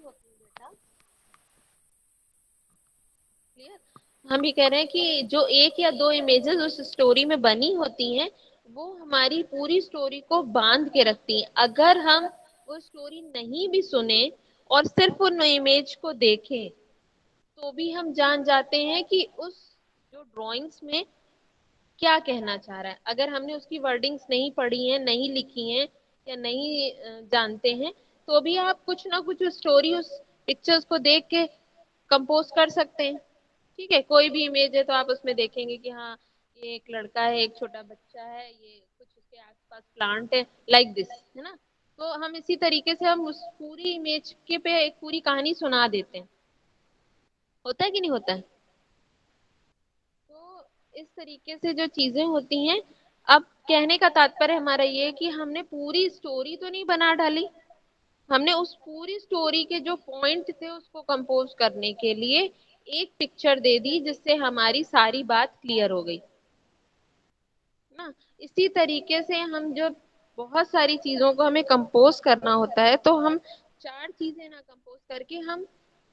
होती है बेटा, क्लियर। हम ये कह रहे हैं कि जो एक या दो इमेजेस उस स्टोरी में बनी होती हैं, वो हमारी पूरी स्टोरी को बांध के रखती हैं। अगर हम वो स्टोरी नहीं भी सुने और सिर्फ उन इमेज को देखें, तो भी हम जान जाते हैं कि उस जो ड्राइंग्स में क्या कहना चाह रहा है। अगर हमने उसकी वर्डिंग्स नहीं पढ़ी हैं, नहीं लिखी हैं, या नहीं जानते हैं, तो भी आप कुछ ना कुछ स्टोरी उस पिक्चर्स को देख के कंपोज कर सकते हैं। ठीक है, कोई भी इमेज है तो आप उसमें देखेंगे कि हाँ, ये एक लड़का है, एक छोटा बच्चा है, ये कुछ उसके आसपास प्लांट है, लाइक दिस, है ना। तो हम इसी तरीके से हम उस पूरी इमेज के पे एक पूरी कहानी सुना देते हैं। होता है कि नहीं होता है? तो इस तरीके से जो चीजें होती हैं, अब कहने का तात्पर्य हमारा ये है कि हमने पूरी स्टोरी तो नहीं बना डाली, हमने उस पूरी स्टोरी के जो पॉइंट थे उसको कंपोज करने के लिए एक पिक्चर दे दी, जिससे हमारी सारी बात क्लियर हो गई ना। इसी तरीके से हम जो बहुत सारी चीजों को हमें कंपोज करना होता है, तो हम चार चीजें ना कंपोज करके हम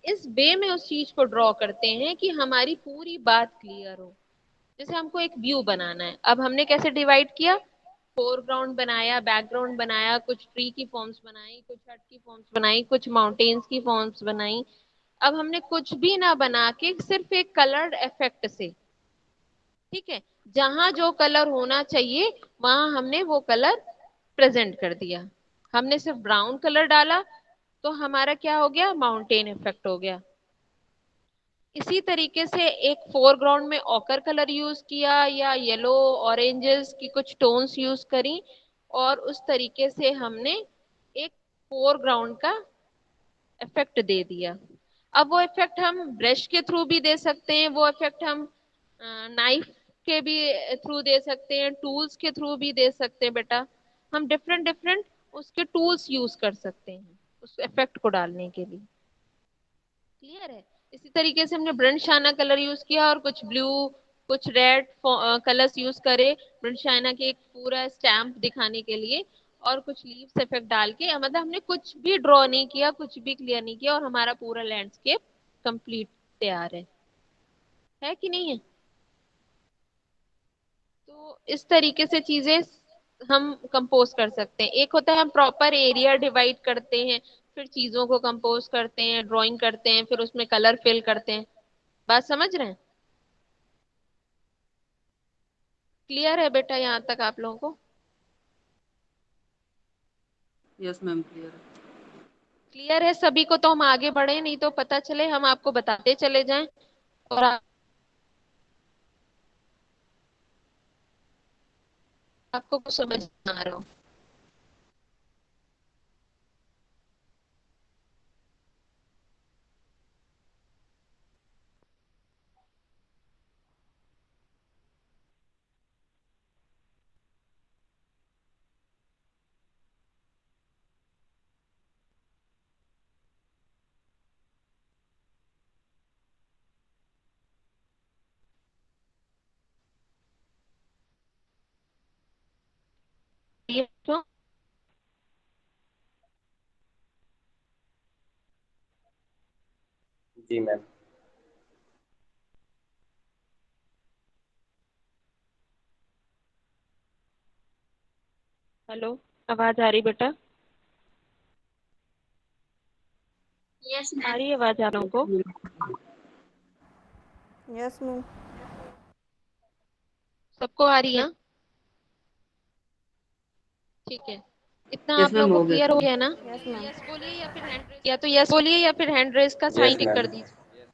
इस वे में उस चीज को ड्रॉ करते हैं कि हमारी पूरी बात क्लियर हो। जैसे हमको एक व्यू बनाना है, अब हमने कैसे डिवाइड किया, फोरग्राउंड बनाया, बैकग्राउंड बनाया, कुछ ट्री की फॉर्म्स बनाई, कुछ हट की फॉर्म्स बनाई, कुछ माउंटेन्स की फॉर्म्स बनाई। अब हमने कुछ भी ना बना के सिर्फ एक कलर्ड इफेक्ट से, ठीक है, जहां जो कलर होना चाहिए वहां हमने वो कलर प्रेजेंट कर दिया। हमने सिर्फ ब्राउन कलर डाला तो हमारा क्या हो गया, माउंटेन इफेक्ट हो गया। इसी तरीके से एक फोरग्राउंड में ऑकर कलर यूज किया या येलो ऑरेंजेस की कुछ टोन्स यूज करी, और उस तरीके से हमने एक फोरग्राउंड का इफेक्ट दे दिया। अब वो इफेक्ट हम ब्रश के थ्रू भी दे सकते हैं, वो इफेक्ट हम नाइफ के भी थ्रू दे सकते हैं, टूल्स के थ्रू भी दे सकते हैं बेटा। हम डिफरेंट डिफरेंट उसके टूल्स यूज कर सकते हैं उस इफेक्ट को डालने के लिए। क्लियर है? इसी तरीके से हमने ब्रंशाना कलर यूज किया और कुछ ब्लू, कुछ रेड कलर्स यूज करे ब्रंशाना के एक पूरा स्टैम्प दिखाने के लिए, और कुछ लीव्स इफेक्ट डाल के, मतलब हमने कुछ भी ड्रॉ नहीं किया, कुछ भी क्लियर नहीं किया, और हमारा पूरा लैंडस्केप कंप्लीट तैयार है कि नहीं है? तो इस तरीके से चीजें हम कंपोज कर सकते हैं। एक होता है हम प्रॉपर एरिया डिवाइड करते हैं, फिर चीजों को कंपोज करते हैं, ड्राइंग करते हैं, फिर उसमें कलर फिल करते हैं। बात समझ रहे हैं? क्लियर है बेटा यहाँ तक आप लोगों को? यस मैम, क्लियर है। क्लियर है सभी को? तो हम आगे बढ़े, नहीं तो पता चले हम आपको बताते चले जाएं और आपको कुछ समझ ना आ रहा हो। ये तो जी मैम। हेलो, आवाज आ रही बेटा? यस आ मैम। रही है आवाज आप लोगों को? Yes ma'am. सबको आ रही है? ठीक है, इतना यस आप मैम, लोगों को हो गया क्लियर हो सर। गया ना? Yes ma'am. यस बोलिए या फिर हैंड रेस, या तो यस बोलिए या फिर हैंड रेस का साइन यस टिक मैम। कर दीजिए।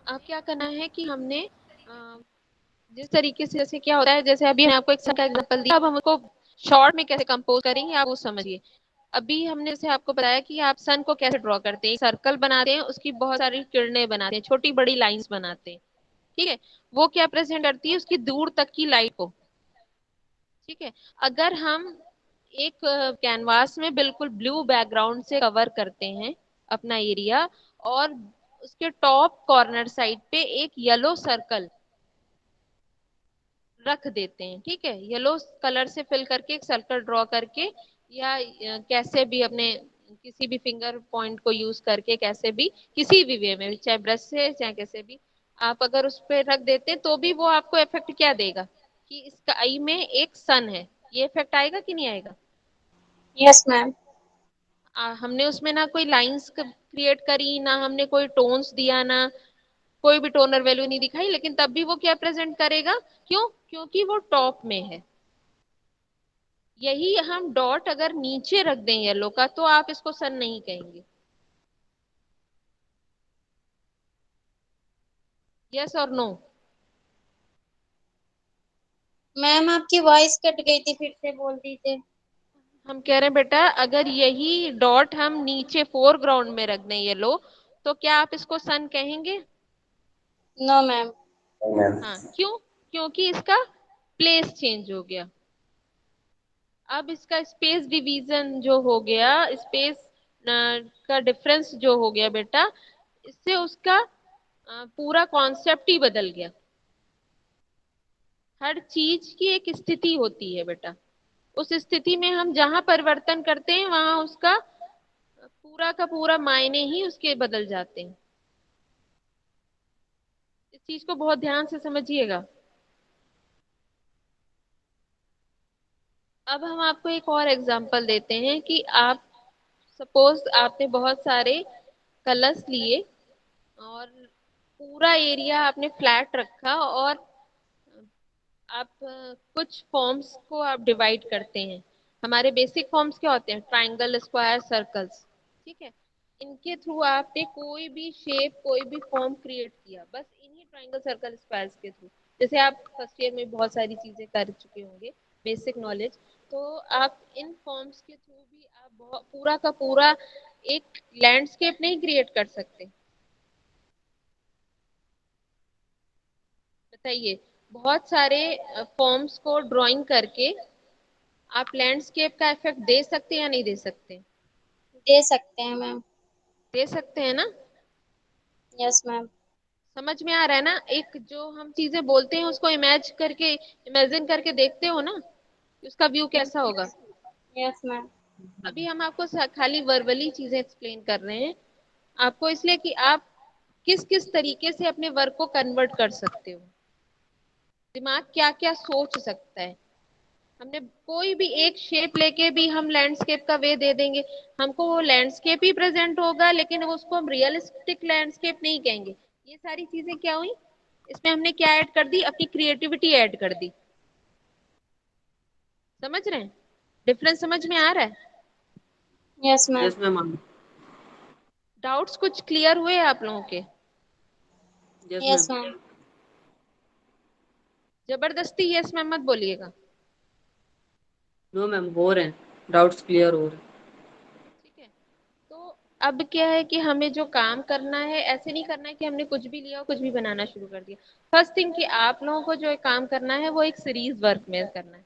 अब क्या करना है कि हमने जिस तरीके से, जैसे क्या होता है, जैसे अभी मैंने आपको एक का एग्जांपल दिया, अब हम उसको शॉर्ट में कैसे कंपोज करेंगे आप वो समझिए। अभी हमने जैसे आपको बताया कि आप सन को कैसे ड्रॉ करते हैं, सर्कल बनाते हैं, उसकी बहुत सारी किरणें बनाते हैं, छोटी बड़ी लाइंस बनाते हैं, ठीक है। वो क्या प्रेजेंट करती है, उसकी दूर तक की लाइट को, ठीक है। अगर हम एक कैनवास में बिल्कुल ब्लू बैकग्राउंड से कवर करते हैं अपना एरिया, और उसके टॉप कॉर्नर साइड पे एक येलो सर्कल रख देते हैं, ठीक है, येलो कलर से फिल करके एक सर्कल ड्रॉ करके, या कैसे भी अपने किसी भी फिंगर पॉइंट को यूज करके, कैसे भी किसी भी वे में, चाहे ब्रश से चाहे कैसे भी, आप अगर उस पे रख देते हैं तो भी वो आपको इफेक्ट क्या देगा कि इसका आई में एक सन है, ये इफेक्ट आएगा कि नहीं आएगा। Yes ma'am. हमने उसमें ना कोई लाइंस क्रिएट करी, ना हमने कोई टोन्स दिया, ना कोई भी टोनर वैल्यू नहीं दिखाई, लेकिन तब भी वो क्या प्रेजेंट करेगा, क्यों, क्योंकि वो टॉप में है। यही हम डॉट अगर नीचे रख दें येलो का तो आप इसको सन नहीं कहेंगे। यस और नो। मैम आपकी वॉइस कट गई थी, फिर से बोल दीजिए। हम कह रहे हैं बेटा, अगर यही डॉट हम नीचे फोरग्राउंड में रख दें येलो, तो क्या आप इसको सन कहेंगे। No ma'am. हाँ, क्यों, क्योंकि इसका प्लेस चेंज हो गया। अब इसका स्पेस डिवीजन जो हो गया, स्पेस का डिफरेंस जो हो गया बेटा, इससे उसका पूरा कॉन्सेप्ट ही बदल गया। हर चीज की एक स्थिति होती है बेटा, उस स्थिति में हम जहां परिवर्तन करते हैं वहां उसका पूरा का पूरा मायने ही उसके बदल जाते हैं। इस चीज को बहुत ध्यान से समझिएगा। अब हम आपको एक और एग्जांपल देते हैं कि आप सपोज आपने बहुत सारे कलर्स लिए और पूरा एरिया आपने फ्लैट रखा, और आप कुछ फॉर्म्स को आप डिवाइड करते हैं। हमारे बेसिक फॉर्म्स क्या होते हैं, ट्राइंगल, स्क्वायर, सर्कल्स, ठीक है। इनके थ्रू आपने कोई भी शेप, कोई भी फॉर्म क्रिएट किया, बस इन्हीं ट्राइंगल, सर्कल, स्क्वायर्स के थ्रू। जैसे आप फर्स्ट ईयर में बहुत सारी चीजें कर चुके होंगे, बेसिक नॉलेज, तो आप इन फॉर्म्स के थ्रू भी आप पूरा का पूरा एक लैंडस्केप नहीं क्रिएट कर सकते। बताइए, बहुत सारे फॉर्म्स को ड्राइंग करके आप लैंडस्केप का इफेक्ट दे सकते हैं या नहीं दे सकते। दे सकते हैं मैम। दे सकते हैं ना। Yes ma'am. समझ में आ रहा है ना, एक जो हम चीजें बोलते हैं उसको इमेजिन करके देखते हो ना कि उसका व्यू कैसा होगा। Yes ma'am. अभी हम आपको खाली वर्बली चीजें एक्सप्लेन कर रहे हैं आपको, इसलिए कि आप किस किस तरीके से अपने वर्क को कन्वर्ट कर सकते हो, दिमाग क्या क्या सोच सकता है। हमने कोई भी एक शेप लेके भी हम लैंडस्केप का वे दे देंगे, हमको वो लैंडस्केप ही प्रेजेंट होगा, लेकिन उसको हम रियलिस्टिक लैंडस्केप नहीं कहेंगे। ये सारी चीजें क्या हुई, इसमें हमने क्या ऐड कर दी, अपनी क्रिएटिविटी ऐड कर दी। समझ रहे हैं, डिफरेंस समझ में आ रहा है। Yes ma'am. Yes ma'am. Doubts कुछ क्लियर हुए आप लोगों के। Yes yes ma'am. मैम। जबरदस्ती यस मैम मत बोलिएगा। नो मैम, हो रहे हैं, डाउट्स क्लियर हो रहे हैं। ठीक है, तो अब क्या है कि हमें जो काम करना है, ऐसे नहीं करना है कि हमने कुछ भी लिया और कुछ भी बनाना शुरू कर दिया। फर्स्ट थिंग कि आप लोगों को जो काम करना है वो एक सीरीज वर्क में करना है।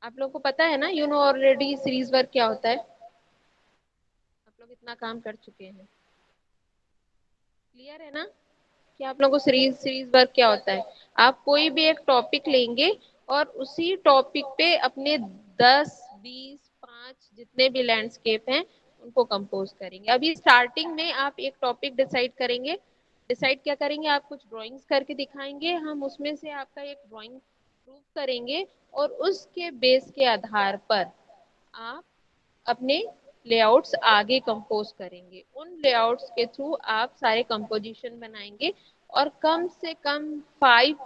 आप लोगों को पता है ना, you know already series work क्या होता है, आप लोग इतना काम कर चुके हैं, क्लियर है ना कि आप लोगों को सीरीज सीरीज वर्क क्या होता है। आप कोई भी एक टॉपिक लेंगे और उसी टॉपिक पे अपने 10, 20, 5 जितने भी लैंडस्केप हैं उनको कंपोज करेंगे। अभी स्टार्टिंग में आप एक टॉपिक डिसाइड करेंगे, डिसाइड क्या करेंगे, आप कुछ ड्राइंग्स करके दिखाएंगे, हम उसमें से आपका एक ड्राइंग प्रूव करेंगे, और उसके बेस के आधार पर आप अपने लेआउट्स आगे कंपोज करेंगे। उन लेआउट्स के थ्रू आप सारे कंपोजिशन बनाएंगे, और कम से कम 5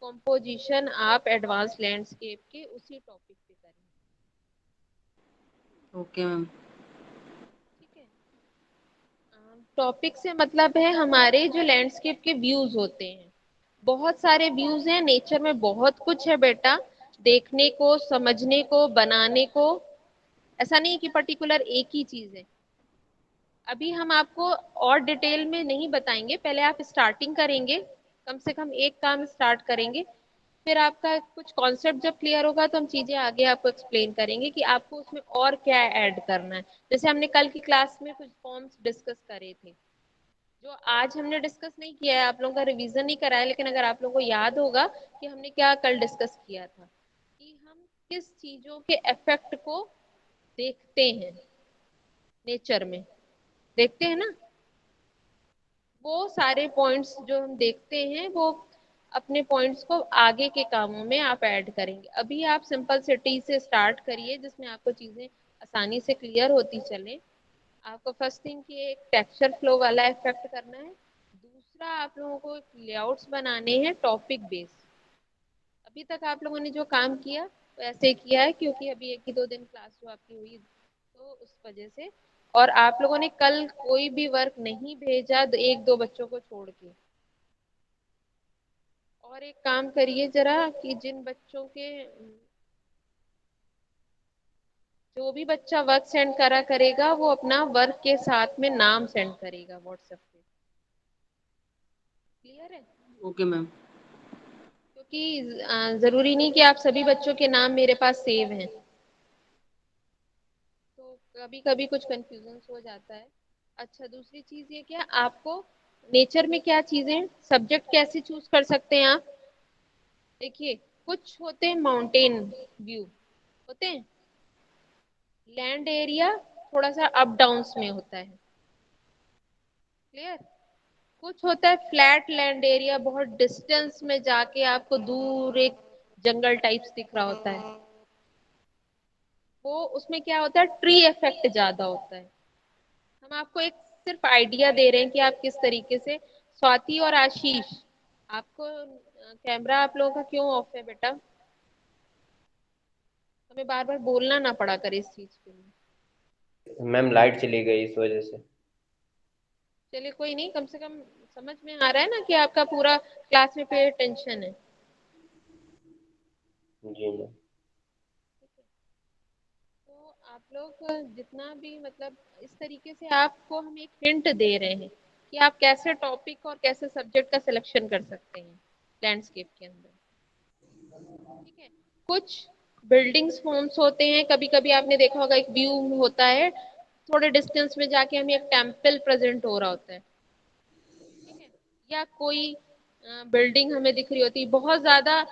कंपोजिशन आप एडवांस लैंडस्केप के उसी टॉपिक पे करेंगे। Okay ma'am. ठीक है, टॉपिक से मतलब है हमारे जो लैंडस्केप के व्यूज होते हैं, बहुत सारे व्यूज हैं नेचर में, बहुत कुछ है बेटा देखने को, समझने को, बनाने को। ऐसा नहीं कि पर्टिकुलर एक ही चीज है। अभी हम आपको और डिटेल में नहीं बताएंगे, पहले आप स्टार्टिंग करेंगे, कम से कम एक काम स्टार्ट करेंगे, फिर आपका कुछ कॉन्सेप्ट जब क्लियर होगा तो हम चीजें आगे आपको एक्सप्लेन करेंगे कि आपको उसमें और क्या ऐड करना है। जैसे हमने कल की क्लास में कुछ फॉर्म्स डिस्कस करे थे, जो आज हमने डिस्कस नहीं किया है, आप लोगों का रिवीजन नहीं करा है, लेकिन अगर आप लोगों को याद होगा कि हमने क्या कल डिस्कस किया था, कि हम किस चीजों के इफेक्ट को देखते हैं नेचर में, देखते हैं ना। वो सारे पॉइंट्स जो हम देखते हैं वो अपने पॉइंट्स को आगे के कामों में आप ऐड करेंगे। अभी आप सिंपल सिटी से स्टार्ट करिए जिसमें आपको चीजें आसानी से क्लियर होती चले। आपको फर्स्ट थिंग कि एक टेक्सचर फ्लो वाला इफेक्ट करना है। दूसरा, आप लोगों को लेआउट्स बनाने हैं टॉपिक बेस्ड। अभी तक आप लोगों ने जो काम किया वो ऐसे किया है क्योंकि अभी एक ही दो दिन क्लास जो आपकी हुई तो उस वजह से, और आप लोगों ने कल कोई भी वर्क नहीं भेजा एक दो बच्चों को छोड़ के। और एक काम करिए जरा कि जिन बच्चों के, जो भी बच्चा वर्क सेंड करा करेगा वो अपना वर्क के साथ में नाम सेंड करेगा व्हाट्सएप पे। क्लियर है? Okay ma'am. क्योंकि जरूरी नहीं कि आप सभी बच्चों के नाम मेरे पास सेव हैं, तो कभी कभी कुछ कंफ्यूजन हो जाता है। अच्छा, दूसरी चीज ये क्या, आपको नेचर में क्या चीजें, सब्जेक्ट कैसे चूज कर सकते हैं आप। देखिए, कुछ होते हैं माउंटेन व्यू होते हैं, लैंड एरिया थोड़ा सा अप डाउन्स में होता है। क्लियर? कुछ होता है फ्लैट लैंड एरिया, बहुत डिस्टेंस में जाके आपको दूर एक जंगल टाइप्स दिख रहा होता है। वो उसमें क्या होता है, ट्री इफेक्ट ज्यादा होता है। हम आपको एक सिर्फ आइडिया दे रहे हैं कि आप किस तरीके से। स्वाति और आशीष, आपको कैमरा आप लोगों का क्यों ऑफ है बेटा? हमें बार बार बोलना ना पड़ा करे इस चीज के लिए। मैम लाइट चली गई इस वजह से। चलिए कोई नहीं, कम से कम समझ में आ रहा है ना कि आपका पूरा क्लास में पे टेंशन है। जी मैम। तो आप लोग जितना भी मतलब इस तरीके से आपको हम एक हिंट दे रहे हैं कि आप कैसे टॉपिक और कैसे सब्जेक्ट का सिलेक्शन कर सकते हैं लैंडस्केप के अंदर। ठीक है? कुछ बिल्डिंग्स फॉर्म्स होते हैं, कभी कभी आपने देखा होगा एक व्यू होता है, थोड़े डिस्टेंस में जाके हमें एक टेम्पल प्रेजेंट हो रहा होता है। ठीक है? या कोई बिल्डिंग हमें दिख रही होती है, बहुत ज्यादा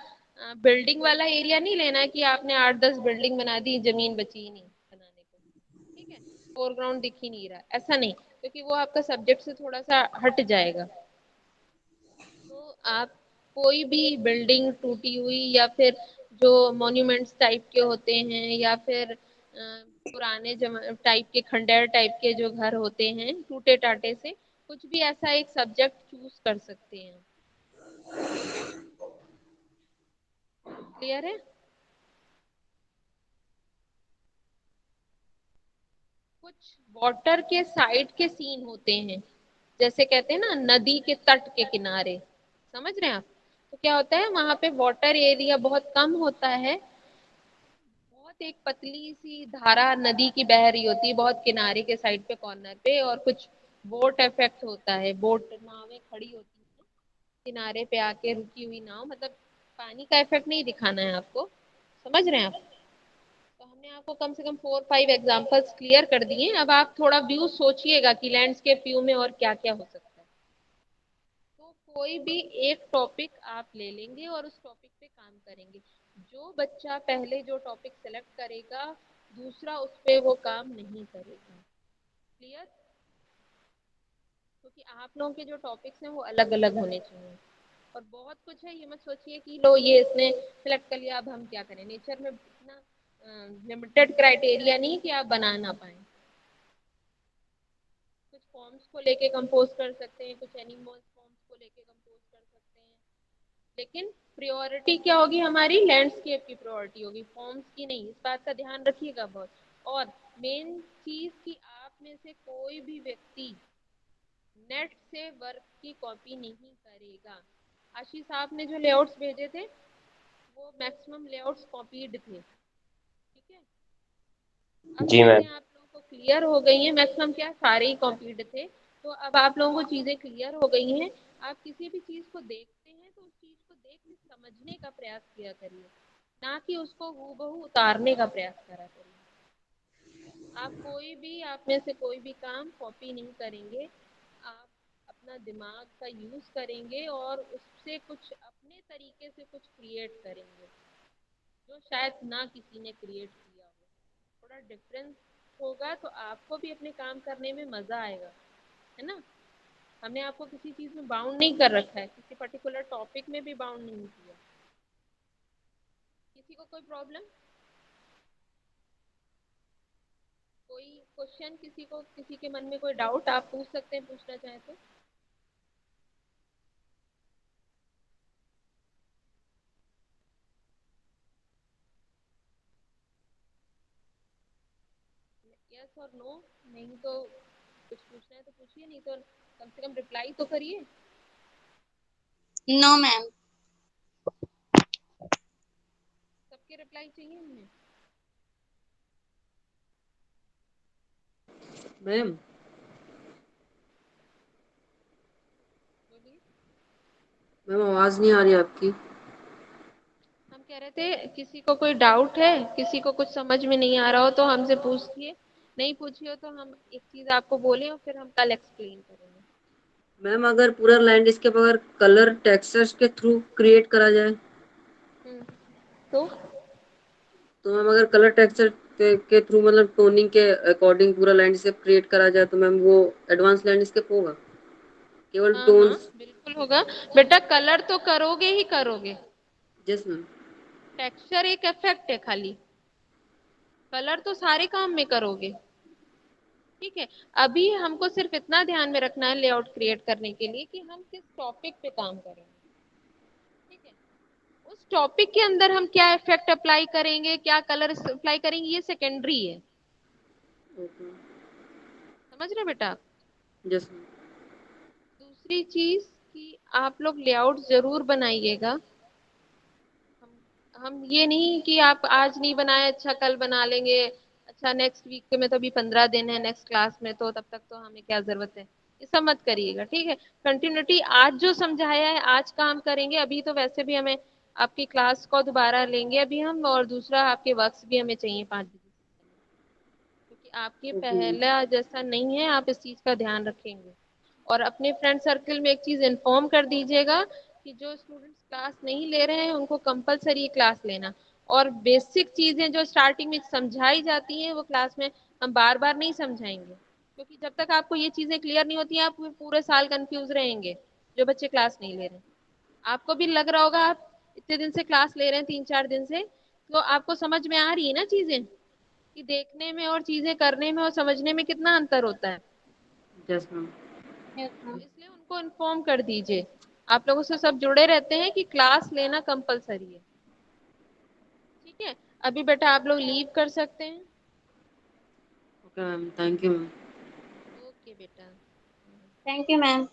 बिल्डिंग वाला एरिया नहीं लेना है कि आपने 8-10 बिल्डिंग बना दी, जमीन बची ही नहीं बनाने को। ठीक है? फोरग्राउंड दिख ही नहीं रहा, ऐसा नहीं, क्योंकि वो आपका सब्जेक्ट से थोड़ा सा हट जाएगा। तो आप कोई भी बिल्डिंग टूटी हुई या फिर जो मॉन्यूमेंट्स टाइप के होते हैं या फिर पुराने टाइप के खंडहर टाइप के जो घर होते हैं टूटे टाटे से, कुछ भी ऐसा एक सब्जेक्ट चूज कर सकते हैं। क्लियर है? कुछ वाटर के साइड के सीन होते हैं, जैसे कहते हैं ना नदी के तट के किनारे, समझ रहे हैं आप? तो क्या होता है वहां पे वाटर एरिया बहुत कम होता है, बहुत एक पतली सी धारा नदी की बह रही होती है बहुत किनारे के साइड पे कॉर्नर पे, और कुछ बोट इफेक्ट होता है, बोट नावें खड़ी होती हैं किनारे पे आके रुकी हुई नाव, मतलब पानी का इफेक्ट नहीं दिखाना है आपको। समझ रहे हैं आप? तो हमने आपको कम से कम 4-5 एग्जांपल्स क्लियर कर दिए। अब आप थोड़ा व्यू सोचिएगा कि लैंडस्केप व्यू में और क्या क्या हो सकता है। तो कोई भी एक टॉपिक आप ले लेंगे और उस टॉपिक पे काम करेंगे। जो बच्चा पहले जो टॉपिक सेलेक्ट करेगा दूसरा उस पे वो काम नहीं करेगा। क्लियर? क्योंकि आप लोगों के जो टॉपिक्स हैं वो अलग अलग होने चाहिए। और बहुत कुछ है, ये मत सोचिए कि लो ये इसने सेलेक्ट कर लिया अब हम क्या करें। नेचर में इतना लिमिटेड क्राइटेरिया नहीं कि आप बना ना पाए। कुछ फॉर्म्स को लेके कंपोज कर सकते हैं, कुछ एनिमल्स फॉर्म्स को लेके कंपोज कर सकते हैं, लेकिन प्रायोरिटी क्या होगी हमारी, लैंडस्केप की प्रायोरिटी होगी, फॉर्म्स की नहीं। इस बात का ध्यान रखिएगा बहुत। और मेन चीज कि आप में से कोई भी व्यक्ति नेट से वर्क की कॉपी नहीं करेगा। आशीष साहब ने जो लेआउट्स भेजे थे वो मैक्सिमम लेआउट्स कॉपीड थे। ठीक है? अब जी चीजें मैम। आप लोगों को क्लियर हो गई हैं, मैक्सिमम क्या सारे ही कॉम्प्लीट थे। तो अब आप लोगों को चीजें क्लियर हो गई हैं। आप किसी भी चीज को देखते हैं तो उस चीज को देख के समझने का प्रयास किया करिए, ना कि उसको हूबहू उतारने का प्रयास करा करिए। आप कोई भी, आप में से कोई भी काम कॉपी नहीं करेंगे। आप अपना दिमाग का यूज करेंगे और उससे कुछ अपने तरीके से कुछ क्रिएट करेंगे जो शायद ना किसी ने क्रिएट किया हो। थोड़ा डिफरेंस होगा तो आपको भी अपने काम करने में मजा आएगा, है ना। हमने आपको किसी चीज में बाउंड नहीं कर रखा है, किसी पर्टिकुलर टॉपिक में भी बाउंड नहीं किया। किसी को कोई प्रॉब्लम, कोई क्वेश्चन, किसी को किसी के मन में कोई डाउट आप पूछ सकते हैं, पूछना चाहें तो। यस और नो, नहीं तो कुछ पूछना है तो पूछिए, नहीं तो कम से कम रिप्लाई तो करिए। No ma'am. सबके रिप्लाई चाहिए हमें। मैम बोलिए। मैम आवाज नहीं आ रही आपकी। हम कह रहे थे किसी को कोई डाउट है, किसी को कुछ समझ में नहीं आ रहा हो तो हमसे पूछिए, नहीं पूछिए हो तो हम एक चीज आपको बोले और फिर हम कल एक्सप्लेन करेंगे। मैम अगर पूरा लैंडस्केप अगर कलर टेक्सचर्स के थ्रू क्रिएट करा जाए हम्म, तो तो मैम अगर कलर टेक्सचर के थ्रू मतलब टोनिंग के अकॉर्डिंग पूरा लैंडस्केप क्रिएट करा जाए तो मैम वो एडवांस लैंडस्केप होगा केवल हाँ हाँ टोन्स। बिल्कुल होगा बेटा, कलर तो करोगे ही करोगे, यस मैम। टेक्सचर एक इफेक्ट है खाली, कलर तो सारे काम में करोगे। ठीक है, अभी हमको सिर्फ इतना ध्यान में रखना है लेआउट क्रिएट करने के लिए कि हम किस टॉपिक पे काम करेंगे। ठीक है, उस टॉपिक के अंदर हम क्या इफेक्ट अप्लाई करेंगे, क्या कलर अप्लाई करेंगे, ये सेकेंडरी है। ओके समझ रहे बेटा। Yes ma'am. दूसरी चीज कि आप लोग लेआउट जरूर बनाइएगा। हम ये नहीं कि आप आज नहीं बनाए अच्छा कल बना लेंगे, अच्छा नेक्स्ट वीक में तो अभी 15 दिन है नेक्स्ट क्लास में तो तब तक तो हमें क्या जरूरत है, ये सब मत करिएगा। ठीक है, कंटिन्यूटी आज जो समझाया है आज काम करेंगे। अभी तो वैसे भी हमें आपकी क्लास को दोबारा लेंगे अभी हम, और दूसरा आपके वर्क्स भी हमें चाहिए 5 बजे से पहले, क्योंकि आपके ओके मैम। पहला जैसा नहीं है, आप इस चीज का ध्यान रखेंगे। और अपने फ्रेंड सर्कल में एक चीज इन्फॉर्म कर दीजिएगा कि जो स्टूडेंट्स क्लास नहीं ले रहे हैं उनको कंपलसरी क्लास लेना। और बेसिक चीजें जो स्टार्टिंग में समझाई जाती हैं वो क्लास में हम बार बार नहीं समझाएंगे, क्योंकि जब तक आपको ये चीजें क्लियर नहीं होती हैं आप पूरे साल कंफ्यूज रहेंगे जो बच्चे क्लास नहीं ले रहे हैं। आपको भी लग रहा होगा, आप इतने दिन से क्लास ले रहे हैं 3-4 दिन से, तो आपको समझ में आ रही है ना चीजें, कि देखने में और चीजें करने में और समझने में कितना अंतर होता है। Yes ma'am. यस तो मैम। इसलिए उनको इन्फॉर्म कर दीजिए। आप लोगों से सब जुड़े रहते हैं कि क्लास लेना कंपलसरी है। ठीक है, अभी बेटा आप लोग लीव कर सकते हैं। Okay ma'am thank you ma'am. Okay बेटा। Thank you ma'am.